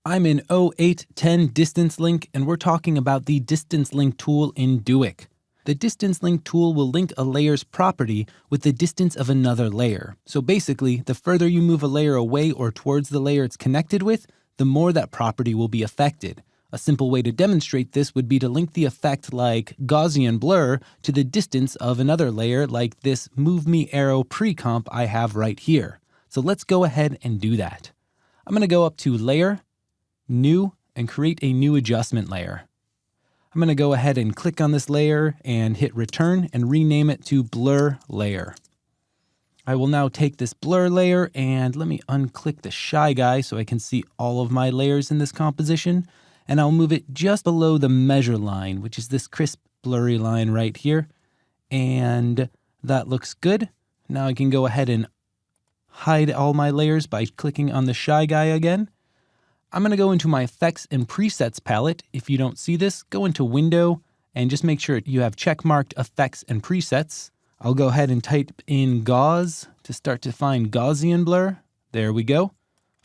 I'm in 0810 Distance Link, and we're talking about the Distance Link tool in Duik. The Distance Link tool will link a layer's property with the distance of another layer. So basically, the further you move a layer away or towards the layer it's connected with, the more that property will be affected. A simple way to demonstrate this would be to link the effect like Gaussian blur to the distance of another layer like this Move Me Arrow pre-comp I have right here. So let's go ahead and do that. I'm going to go up to Layer, New, and create a new adjustment layer. I'm going to go ahead and click on this layer and hit return and rename it to blur layer. I will now take this blur layer and let me unclick the shy guy so I can see all of my layers in this composition. And I'll move it just below the measure line, which is this crisp blurry line right here. And that looks good. Now I can go ahead and hide all my layers by clicking on the shy guy again. I'm going to go into my effects and presets palette. If you don't see this, go into window and just make sure you have checkmarked effects and presets. I'll go ahead and type in Gauss to start to find Gaussian blur. There we go.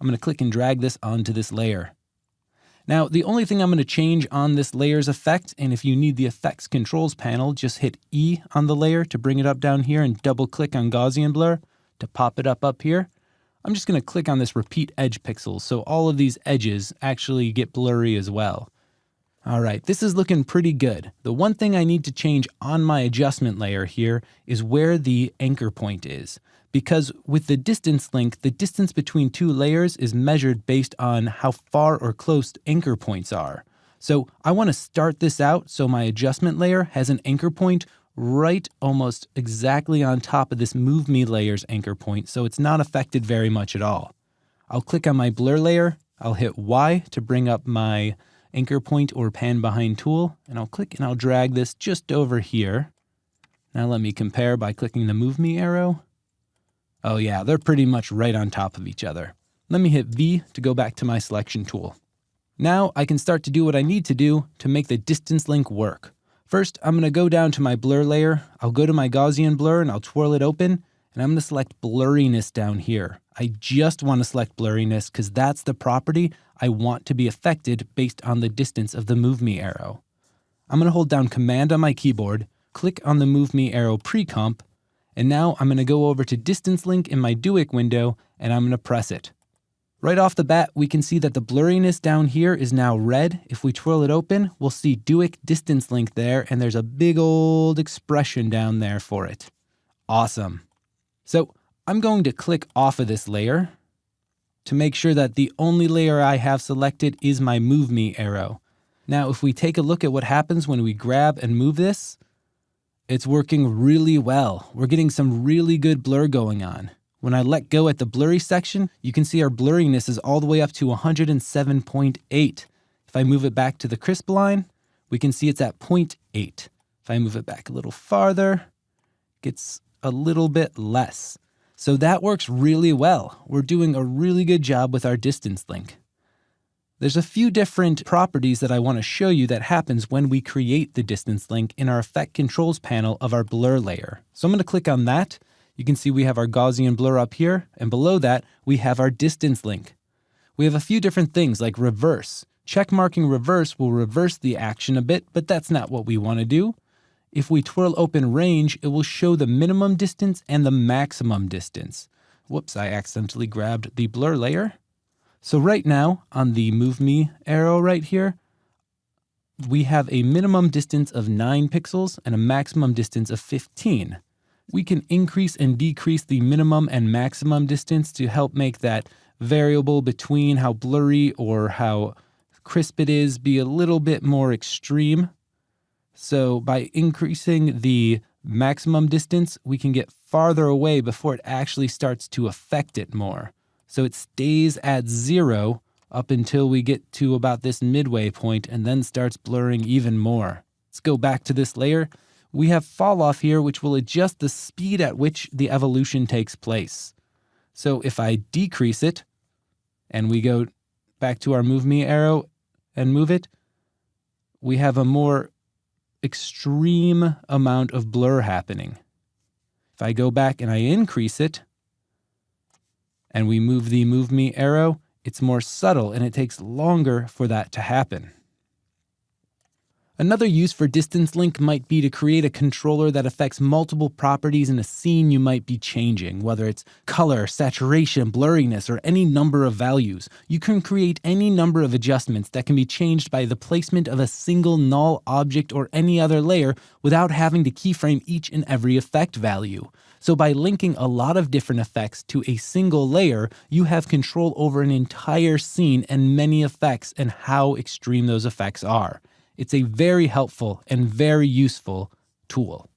I'm going to click and drag this onto this layer. Now, the only thing I'm going to change on this layer's effect, and if you need the effects controls panel, just hit E on the layer to bring it up down here and double click on Gaussian blur to pop it up here. I'm just going to click on this repeat edge pixels so all of these edges actually get blurry as well. All right, this is looking pretty good. The one thing I need to change on my adjustment layer here is where the anchor point is. Because with the distance link, the distance between two layers is measured based on how far or close anchor points are. So I want to start this out so my adjustment layer has an anchor point right almost exactly on top of this Move Me layer's anchor point, so it's not affected very much at all. I'll click on my blur layer, I'll hit Y to bring up my anchor point or pan behind tool, and I'll click and I'll drag this just over here. Now let me compare by clicking the Move Me arrow. Oh yeah, they're pretty much right on top of each other. Let me hit V to go back to my selection tool. Now I can start to do what I need to do to make the distance link work. First, I'm going to go down to my blur layer. I'll go to my Gaussian blur and I'll twirl it open, and I'm going to select blurriness down here. I just want to select blurriness because that's the property I want to be affected based on the distance of the Move Me arrow. I'm going to hold down Command on my keyboard, click on the Move Me arrow pre-comp, and now I'm going to go over to Distance Link in my Duik window, and I'm going to press it. Right off the bat, we can see that the blurriness down here is now red. If we twirl it open, we'll see Duik Distance Link there, and there's a big old expression down there for it. Awesome. So I'm going to click off of this layer to make sure that the only layer I have selected is my Move Me arrow. Now, if we take a look at what happens when we grab and move this, it's working really well. We're getting some really good blur going on. When I let go at the blurry section, you can see our blurriness is all the way up to 107.8. If I move it back to the crisp line, we can see it's at 0.8. If I move it back a little farther, it gets a little bit less. So that works really well. We're doing a really good job with our distance link. There's a few different properties that I want to show you that happens when we create the distance link in our effect controls panel of our blur layer. So I'm going to click on that. You can see we have our Gaussian blur up here, and below that, we have our distance link. We have a few different things like reverse. Checkmarking reverse will reverse the action a bit, but that's not what we want to do. If we twirl open range, it will show the minimum distance and the maximum distance. Whoops, I accidentally grabbed the blur layer. So right now, on the Move Me arrow right here, we have a minimum distance of 9 pixels and a maximum distance of 15. We can increase and decrease the minimum and maximum distance to help make that variable between how blurry or how crisp it is be a little bit more extreme. So by increasing the maximum distance, we can get farther away before it actually starts to affect it more. So it stays at 0 up until we get to about this midway point and then starts blurring even more. Let's go back to this layer. We have fall off here, which will adjust the speed at which the evolution takes place. So if I decrease it and we go back to our Move Me arrow and move it, we have a more extreme amount of blur happening. If I go back and I increase it and we move the Move Me arrow, It's more subtle and it takes longer for that to happen. Another use for distance link might be to create a controller that affects multiple properties in a scene you might be changing, whether it's color, saturation, blurriness, or any number of values. You can create any number of adjustments that can be changed by the placement of a single null object or any other layer without having to keyframe each and every effect value. So by linking a lot of different effects to a single layer, you have control over an entire scene and many effects and how extreme those effects are. It's a very helpful and very useful tool.